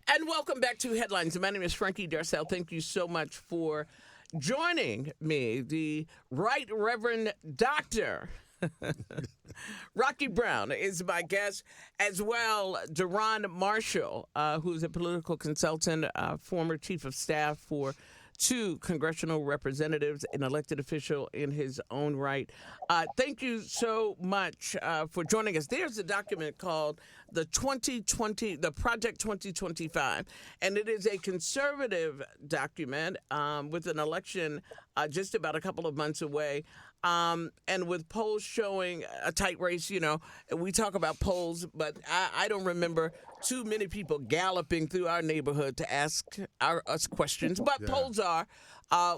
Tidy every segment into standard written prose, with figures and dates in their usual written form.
And welcome back to Headlines. My name is Frankie Darcell. Thank you so much for joining me, the Right Reverend Dr. Rocky Brown is my guest, as well Deron Marshall, who's a political consultant, former chief of staff for 2 congressional representatives, an elected official in his own right. Thank you so much for joining us. There's a document called the Project 2025, and it is a conservative document with an election just about a couple of months away. And with polls showing a tight race, you know, we talk about polls, but I don't remember too many people galloping through our neighborhood to ask us questions. But polls are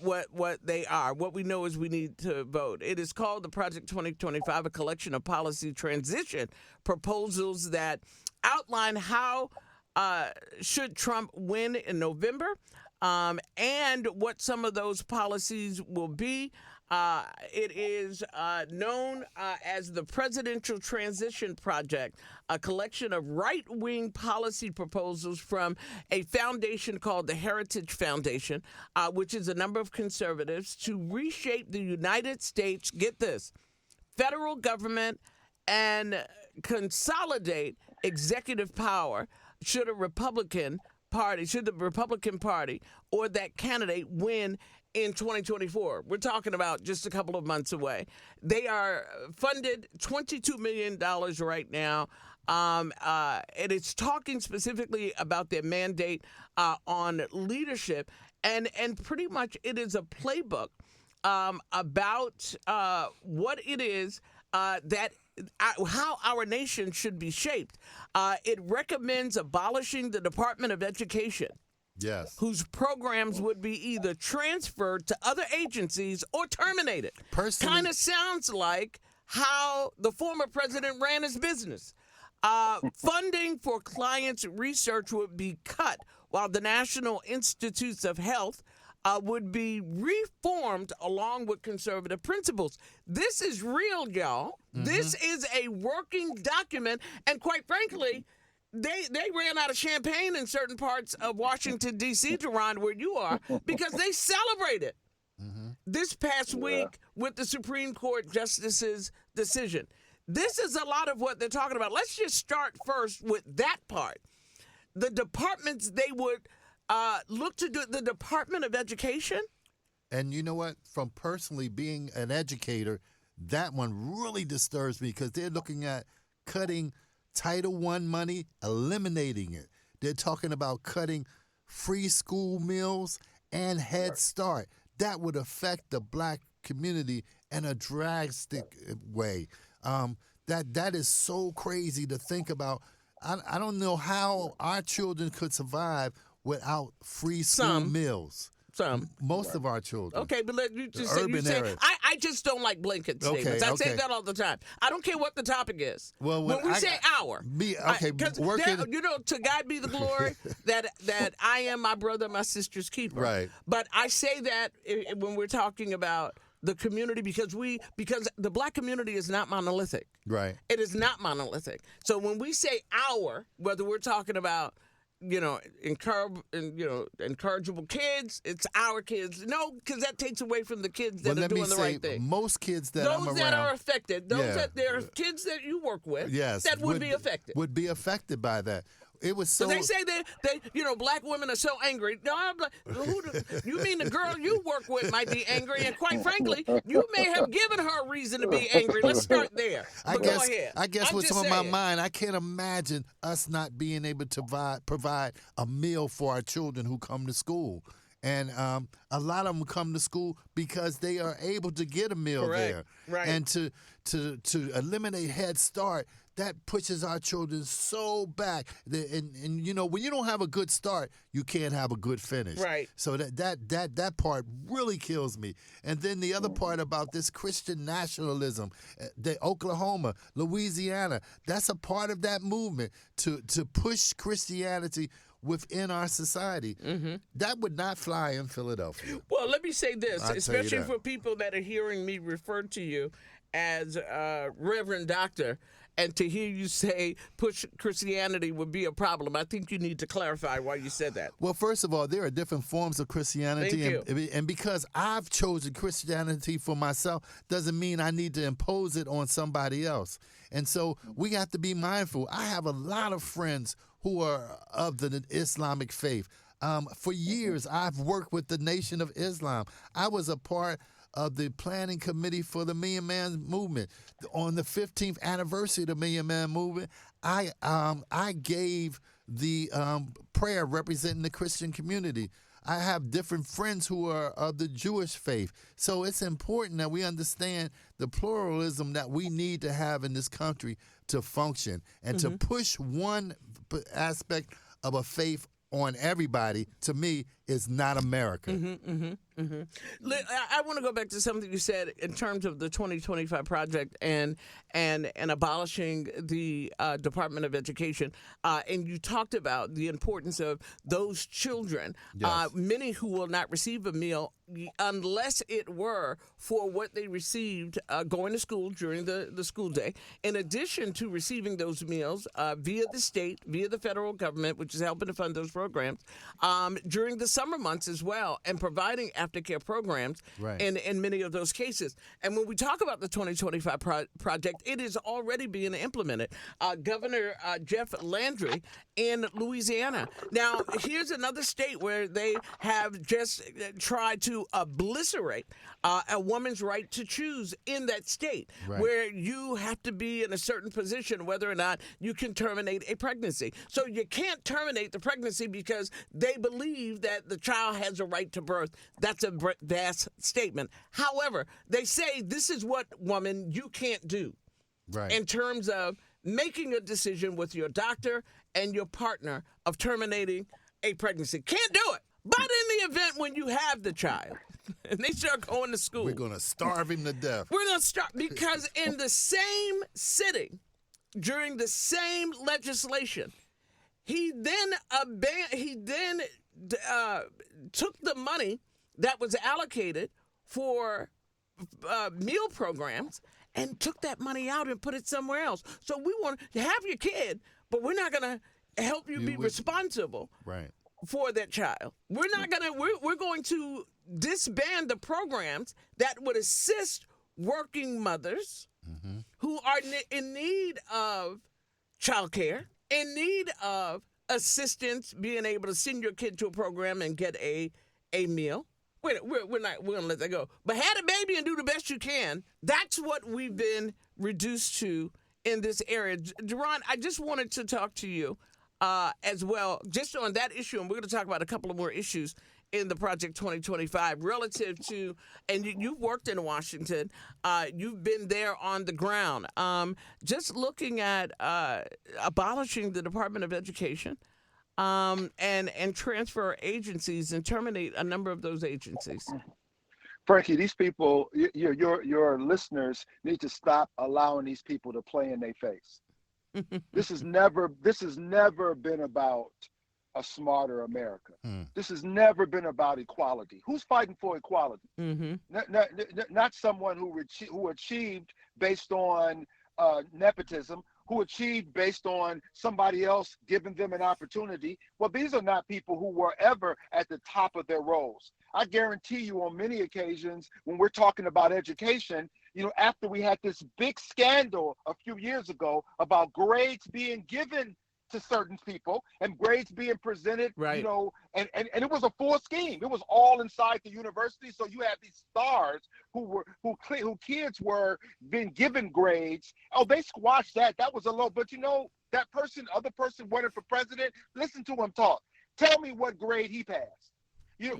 what they are. What we know is we need to vote. It is called the Project 2025, a collection of policy transition proposals that outline how should Trump win in November, and what some of those policies will be. It is known as the Presidential Transition Project, a collection of right-wing policy proposals from a foundation called the Heritage Foundation, which is a number of conservatives, to reshape the United States, get this, federal government and consolidate executive power should the Republican Party or that candidate win in 2024. We're talking about just a couple of months away. They are funded $22 million right now. And it's talking specifically about their mandate on leadership. And pretty much it is a playbook about what it is that how our nation should be shaped. It recommends abolishing the Department of Education. Yes. Whose programs would be either transferred to other agencies or terminated. Personally, kind of sounds like how the former president ran his business. Funding for clients' research would be cut, while the National Institutes of Health would be reformed along with conservative principles. This is real, y'all. Mm-hmm. This is a working document, and quite frankly, They ran out of champagne in certain parts of Washington, D.C., Deron, where you are, because they celebrated this past week with the Supreme Court justice's decision. This is a lot of what they're talking about. Let's just start first with that part. The departments they would look to do, the Department of Education. And you know what? From personally being an educator, that one really disturbs me because they're looking at cutting Title I money, eliminating it. They're talking about cutting free school meals and Head Start. That would affect the black community in a drastic way. That is so crazy to think about. I don't know how our children could survive without free school meals. Most of our children. Okay, but let you just say I just don't like blanket statements. I say that all the time. I don't care what the topic is. Well, when we say our, to God be the glory that I am my brother, my sister's keeper. Right. But I say that when we're talking about the community because the black community is not monolithic. Right. It is not monolithic. So when we say our, whether we're talking about encourageable kids, it's our kids. No, because that takes away from the kids that are doing the right thing. Most kids that I'm around. Those that are affected, there are kids that you work with that would be affected. Would be affected by that. It was so. They say they black women are so angry. No, I'm like, you mean the girl you work with might be angry, and quite frankly, you may have given her a reason to be angry. Let's start there. Go ahead. I guess what's on my mind, I can't imagine us not being able to provide a meal for our children who come to school. And a lot of them come to school because they are able to get a meal there. Right. And to eliminate Head Start, that pushes our children so back. And when you don't have a good start, you can't have a good finish. Right. So that part really kills me. And then the other part about this Christian nationalism, the Oklahoma, Louisiana, that's a part of that movement to push Christianity within our society. Mm-hmm. That would not fly in Philadelphia. Well, let me say this, especially for people that are hearing me refer to you as Reverend Doctor, and to hear you say push Christianity would be a problem. I think you need to clarify why you said that. Well, first of all, there are different forms of Christianity. And because I've chosen Christianity for myself doesn't mean I need to impose it on somebody else. And so we have to be mindful. I have a lot of friends who are of the Islamic faith. For years, I've worked with the Nation of Islam. I was a part of the planning committee for the Million Man Movement. On the 15th anniversary of the Million Man Movement, I gave the prayer representing the Christian community. I have different friends who are of the Jewish faith. So it's important that we understand the pluralism that we need to have in this country to function, and to push one aspect of a faith on everybody, to me, is not America. I want to go back to something you said in terms of the 2025 project and abolishing the Department of Education. And you talked about the importance of those children, Yes. many who will not receive a meal unless it were for what they received going to school during the school day, in addition to receiving those meals via the state, via the federal government, which is helping to fund those programs, during the summer months as well, and providing aftercare programs Right. in many of those cases. And when we talk about the 2025 project, it is already being implemented. Governor Jeff Landry in Louisiana. Now, here's another state where they have just tried to obliterate a woman's right to choose in that state, Right. where you have to be in a certain position whether or not you can terminate a pregnancy. So you can't terminate the pregnancy because they believe that the child has a right to birth. That's a vast statement. However, they say this is what, woman, you can't do Right. in terms of making a decision with your doctor and your partner of terminating a pregnancy. Can't do it. But in the event when you have the child and they start going to school, We're going to starve him to death. we're going to start, because in the same sitting, during the same legislation, he then took the money that was allocated for meal programs and took that money out and put it somewhere else. So we want to have your kid, but we're not going to help you be responsible Right. for that child. We're not going to, we're going to disband the programs that would assist working mothers who are in need of childcare, in need of assistance, being able to send your kid to a program and get a meal. We're going to let that go. But have a baby and do the best you can. That's what we've been reduced to in this area. Deron, I just wanted to talk to you as well, just on that issue, and we're going to talk about a couple of more issues in the Project 2025 relative to, and you've worked in Washington, you've been there on the ground, just looking at abolishing the Department of Education and transfer agencies and terminate a number of those agencies. Frankie, these people, your listeners need to stop allowing these people to play in their face. This has never been about a smarter America. This has never been about equality. Who's fighting for equality? Not someone who achieved based on nepotism, who achieved based on somebody else giving them an opportunity. Well, these are not people who were ever at the top of their roles. I guarantee you, on many occasions, when we're talking about education, after we had this big scandal a few years ago about grades being given to certain people and grades being presented, right. And it was a full scheme. It was all inside the university. So you had these stars who kids were being given grades. Oh, they squashed that. That was a low. But that other person running for president, listen to him talk. Tell me what grade he passed. They're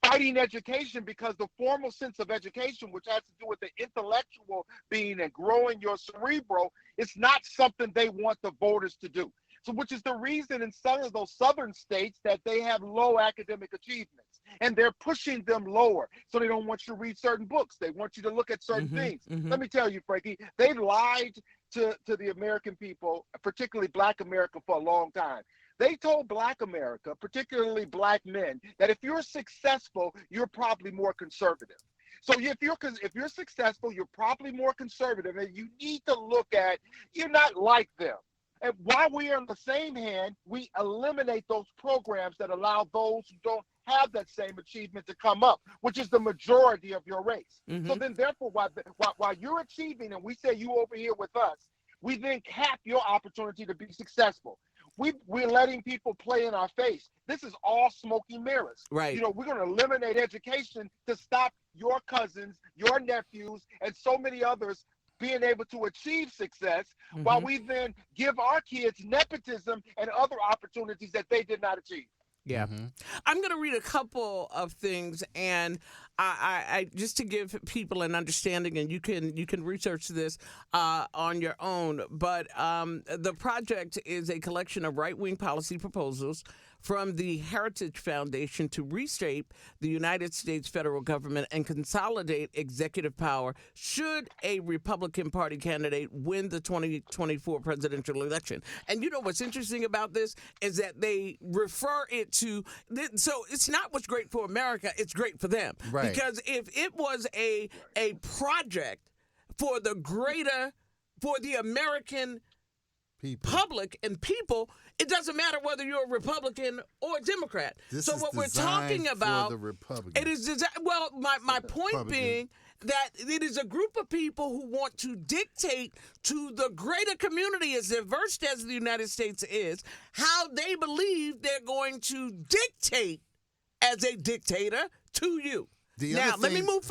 fighting education because the formal sense of education, which has to do with the intellectual being and growing your cerebral, it's not something they want the voters to do. So, which is the reason in some of those southern states that they have low academic achievements, and they're pushing them lower. So they don't want you to read certain books. They want you to look at certain things. Let me tell you, Frankie, they've lied to the American people, particularly Black America, for a long time. They told Black America, particularly Black men, that if you're successful, you're probably more conservative. So if you're successful, you're probably more conservative, and you need to look at, you're not like them. And while we are on the same hand, we eliminate those programs that allow those who don't have that same achievement to come up, which is the majority of your race. Mm-hmm. So then therefore, while you're achieving and we say you over here with us, we then cap your opportunity to be successful. We're letting people play in our face. This is all smoke and mirrors. Right. You know, we're going to eliminate education to stop your cousins, your nephews, and so many others being able to achieve success, while we then give our kids nepotism and other opportunities that they did not achieve. Yeah. I'm going to read a couple of things, and I just to give people an understanding, and you can research this on your own, but the project is a collection of right-wing policy proposals from the Heritage Foundation to reshape the United States federal government and consolidate executive power should a Republican Party candidate win the 2024 presidential election. And you know what's interesting about this is that they refer it to, so it's not what's great for America, it's great for them. Right. Because if it was a project for the American public and people, it doesn't matter whether you're a Republican or a Democrat. This so is what we're talking about, for the Republicans. it is well, my point being that it is a group of people who want to dictate to the greater community, as diverse as the United States is, how they believe they're going to dictate as a dictator to you. Now, let me move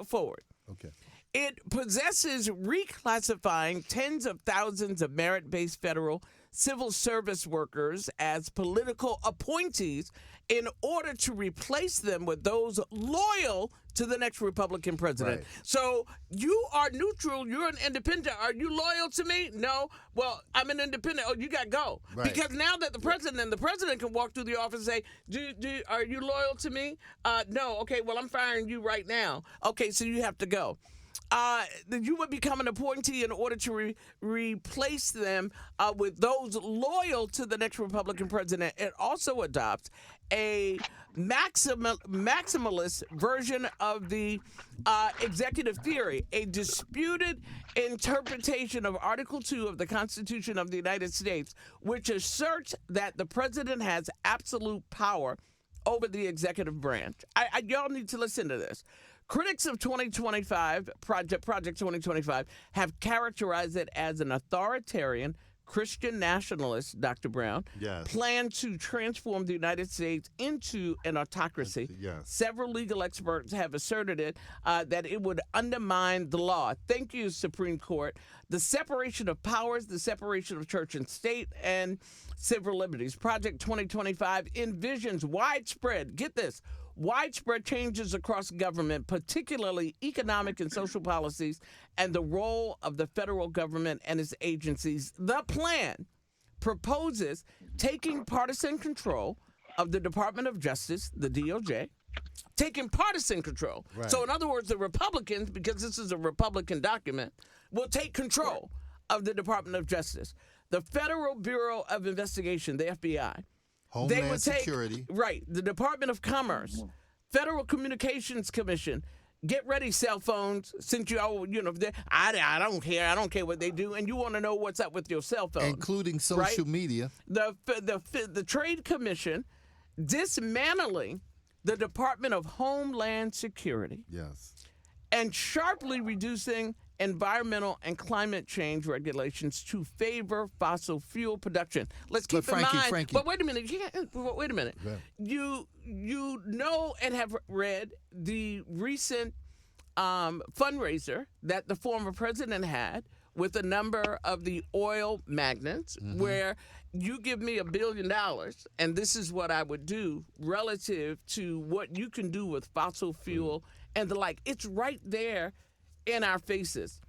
forward. Okay. It possesses reclassifying tens of thousands of merit-based federal civil service workers as political appointees in order to replace them with those loyal to the next Republican president. Right. So you are neutral. You're an independent. Are you loyal to me? No. Well, I'm an independent. Oh, you got to go. Right. Because now that the president can walk through the office and say, are you loyal to me? No. Okay, well, I'm firing you right now. Okay, so you have to go. You would become an appointee in order to replace them with those loyal to the next Republican president. It also adopts a maximalist version of the executive theory, a disputed interpretation of Article 2 of the Constitution of the United States, which asserts that the president has absolute power over the executive branch. Y'all need to listen to this. Critics of 2025, Project 2025, have characterized it as an authoritarian Christian nationalist, Dr. Brown, plan to transform the United States into an autocracy. Yes. Several legal experts have asserted that it would undermine the law. Thank you, Supreme Court. The separation of powers, the separation of church and state, and civil liberties. Project 2025 envisions widespread changes across government, particularly economic and social policies, and the role of the federal government and its agencies. The plan proposes taking partisan control of the Department of Justice, the DOJ, taking partisan control. Right. So in other words, the Republicans, because this is a Republican document, will take control of the Department of Justice. The Federal Bureau of Investigation, the FBI, Homeland Security. Right. The Department of Commerce, Federal Communications Commission. Get ready, cell phones. Since I don't care. I don't care what they do. And you want to know what's up with your cell phone. Including social media. The Trade Commission dismantling the Department of Homeland Security. Yes. And sharply reducing environmental and climate change regulations to favor fossil fuel production. Let's keep in mind. Frankie. But wait a minute. Wait a minute. You know and have read the recent fundraiser that the former president had with a number of the oil magnates, where you give me $1 billion, and this is what I would do relative to what you can do with fossil fuel and the like. It's right there in our faces.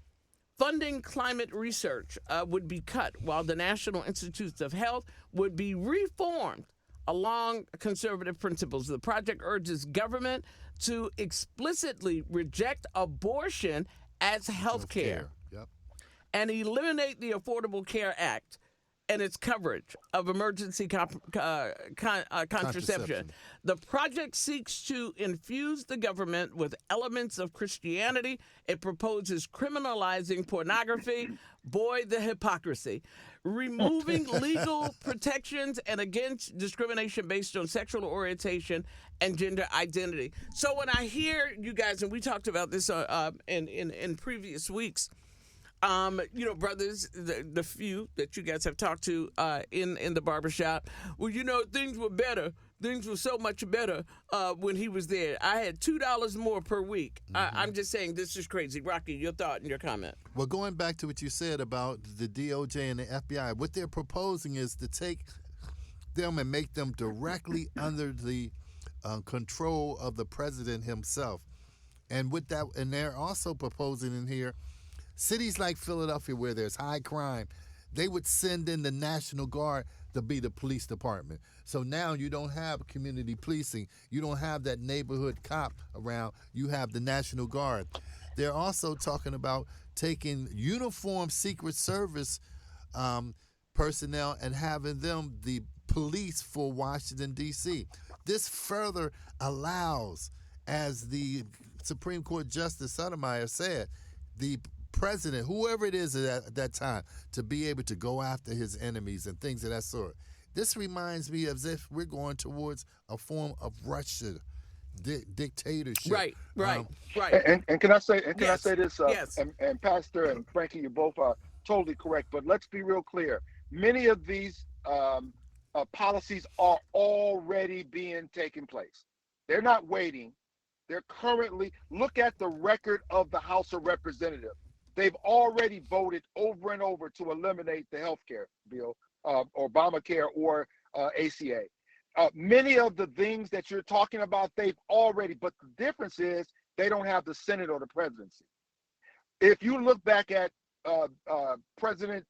Funding climate research would be cut, while the National Institutes of Health would be reformed along conservative principles. The project urges government to explicitly reject abortion as health care Yep. and eliminate the Affordable Care Act. and its coverage of emergency contraception. The project seeks to infuse the government with elements of Christianity. It proposes criminalizing pornography. Boy, the hypocrisy. Removing legal protections and against discrimination based on sexual orientation and gender identity. So when I hear you guys, and we talked about this in previous weeks, brothers, the few that you guys have talked to in the barbershop, well, things were better. Things were so much better when he was there. I had $2 more per week. I'm just saying, this is crazy. Rocky, your thought and your comment. Well, going back to what you said about the DOJ and the FBI, what they're proposing is to take them and make them directly under the control of the president himself. And with that, and they're also proposing in here, cities like Philadelphia where there's high crime, they would send in the National Guard to be the police department. So now you don't have community policing. You don't have that neighborhood cop around. You have the National Guard. They're also talking about taking uniformed Secret Service personnel and having them the police for Washington, D.C. This further allows, as the Supreme Court Justice Sotomayor said, the president, whoever it is at that time, to be able to go after his enemies and things of that sort. This reminds me as if we're going towards a form of Russian dictatorship. Right. And can I say Yes. I say this? Yes. And Pastor and Frankie, you both are totally correct. But let's be real clear. Many of these policies are already being taken place. They're not waiting. They're currently, look at the record of the House of Representatives. They've already voted over and over to eliminate the health care bill, Obamacare or ACA. Many of the things that you're talking about, they've already, but the difference is they don't have the Senate or the presidency. If you look back at President,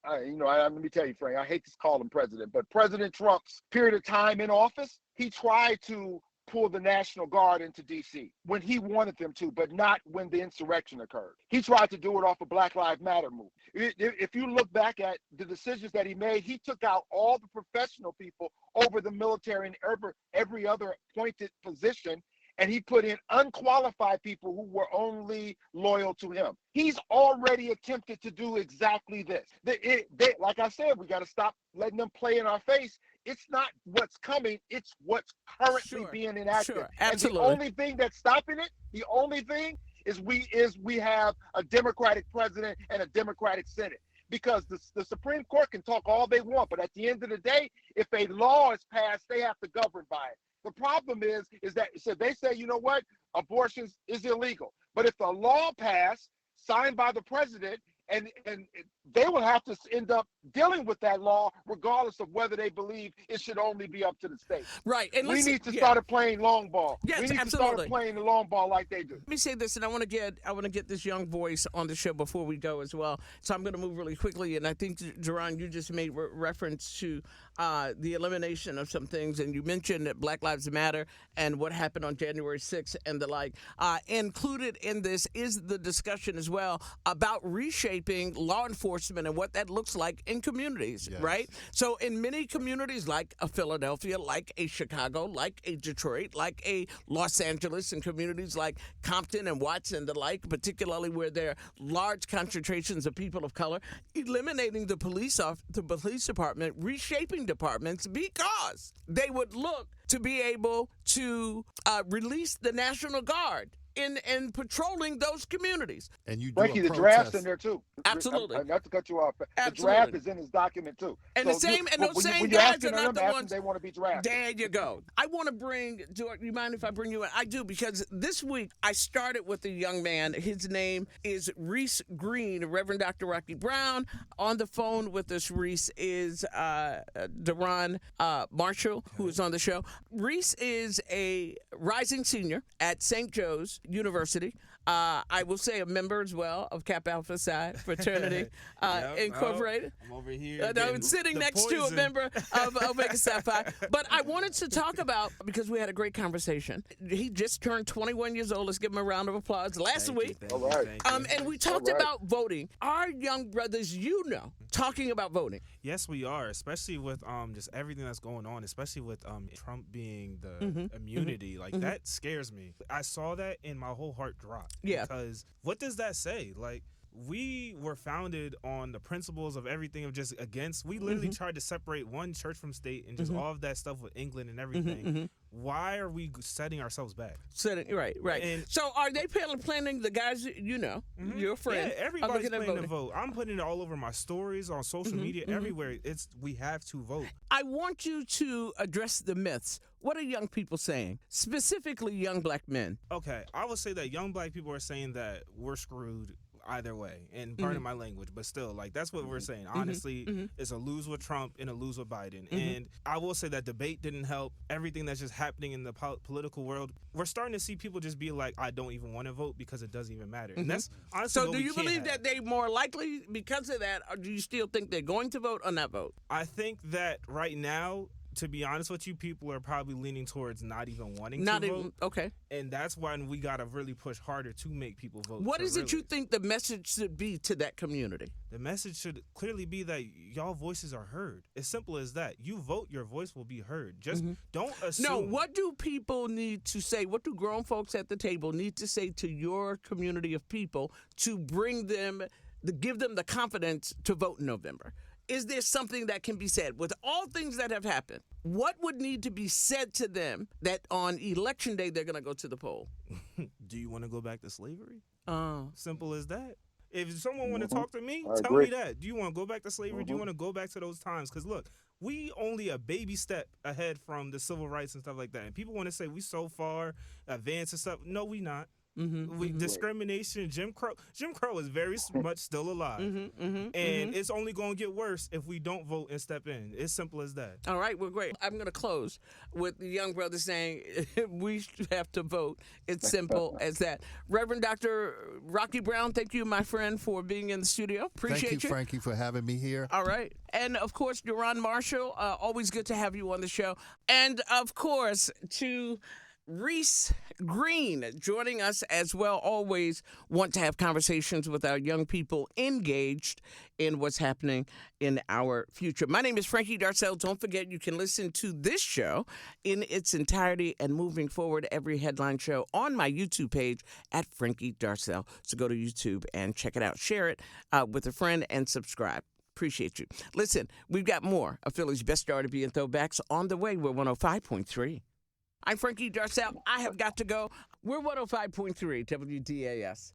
let me tell you, Frank, I hate to call him president, but President Trump's period of time in office, he tried to pull the National Guard into D.C. when he wanted them to, but not when the insurrection occurred. He tried to do it off a Black Lives Matter move. If you look back at the decisions that he made, he took out all the professional people over the military and every other appointed position, and he put in unqualified people who were only loyal to him. He's already attempted to do exactly this. Like I said, we got to stop letting them play in our face. It's not what's coming, it's what's currently being enacted. Sure, absolutely. And the only thing that's stopping it, is we have a Democratic president and a Democratic Senate. Because the Supreme Court can talk all they want, but at the end of the day, if a law is passed, they have to govern by it. The problem is that so they say, you know what, abortion is illegal. But if the law passed, signed by the president, and they will have to end up dealing with that law regardless of whether they believe it should only be up to the state. Right. And we need to start playing long ball. Yes, we need absolutely. to start playing the long ball like they do. Let me say this, and I want to get this young voice on the show before we go as well. So I'm going to move really quickly, and I think, Jerron, you just made reference to the elimination of some things, and you mentioned that Black Lives Matter and what happened on January 6th and the like. Included in this is the discussion as well about reshaping law enforcement and what that looks like in communities, right? So in many communities like a Philadelphia, like a Chicago, like a Detroit, like a Los Angeles, and communities like Compton and Watts and the like, particularly where there are large concentrations of people of color, eliminating the police department, reshaping departments because they would look to be able to release the National Guard in patrolling those communities. And you do Frankie, the protest. draft's in there too. Absolutely. Not to cut you off. Absolutely. The draft is in his document too. And So those same when guys asking are not them, the ask them ones. they want to be drafted. There you go. I want to bring. Do you mind if I bring you in? I do, because this week I started with a young man. His name is Reese Green, Reverend Dr. Rocky Brown. On the phone with us, Reese, is Deron Marshall, who is on the show. Reese is a rising senior at St. Joe's University. I will say a member as well of Kappa Alpha Psi Fraternity Incorporated. I'm over here. I'm sitting next to a member of Omega Psi Phi. But I wanted to talk about, because we had a great conversation. He just turned 21 years old. Let's give him a round of applause. Last week. All right. And we talked about voting. Our young brothers, talking about voting. Yes, we are, especially with just everything that's going on, especially with Trump being the immunity. Like, that scares me. I saw that and my whole heart dropped. Yeah. Because what does that say? Like, we were founded on the principles of everything of just against. We literally tried to separate one church from state and just all of that stuff with England and everything. Why are we setting ourselves back? Right. And so are they planning the guys, your friend? Yeah, everybody's planning to vote. I'm putting it all over my stories, on social media, everywhere. We have to vote. I want you to address the myths. What are young people saying, specifically young black men? Okay, I would say that young black people are saying that we're screwed either way, and pardon my language, but still, like, that's what we're saying. Honestly, it's a lose with Trump and a lose with Biden. And I will say that debate didn't help. Everything that's just happening in the political world, we're starting to see people just be like, I don't even want to vote because it doesn't even matter. And that's honestly so do you believe that they more likely because of that, or do you still think they're going to vote or not vote? I think that right now, to be honest with you, people are probably leaning towards not even wanting to vote. Okay. And that's when we got to really push harder to make people vote. What is it you think the message should be to that community? The message should clearly be that y'all voices are heard. As simple as that. You vote, your voice will be heard. Just don't assume. No, what do people need to say? What do grown folks at the table need to say to your community of people to bring them, to give them the confidence to vote in November? Is there something that can be said? With all things that have happened, what would need to be said to them that on Election Day they're going to go to the poll? Do you want to go back to slavery? Oh. Simple as that. If someone want to talk to me, I tell agree. me that. Do you want to go back to slavery? Do you want to go back to those times? Because look, we only a baby step ahead from the civil rights and stuff like that. And people want to say we so far advanced and stuff. No, we not. Discrimination, Jim Crow is very much still alive, and it's only going to get worse if we don't vote and step in. It's simple as that. All right, well, great. I'm going to close with the young brother saying we have to vote. It's simple as that. Reverend Dr. Rocky Brown, thank you, my friend, for being in the studio. Appreciate Thank you, Frankie, for having me here. All right. And, of course, Duran Marshall, always good to have you on the show. And, of course, to Reese Green joining us as well. Always want to have conversations with our young people engaged in what's happening in our future. My name is Frankie Darcell. Don't forget you can listen to this show in its entirety and moving forward every headline show on my YouTube page at Frankie Darcell. So go to YouTube and check it out. Share it with a friend and subscribe. Appreciate you. Listen, we've got more of Philly's best R&B and throwbacks on the way. We're 105.3. I'm Frankie Darcell. I have got to go. We're 105.3 WDAS.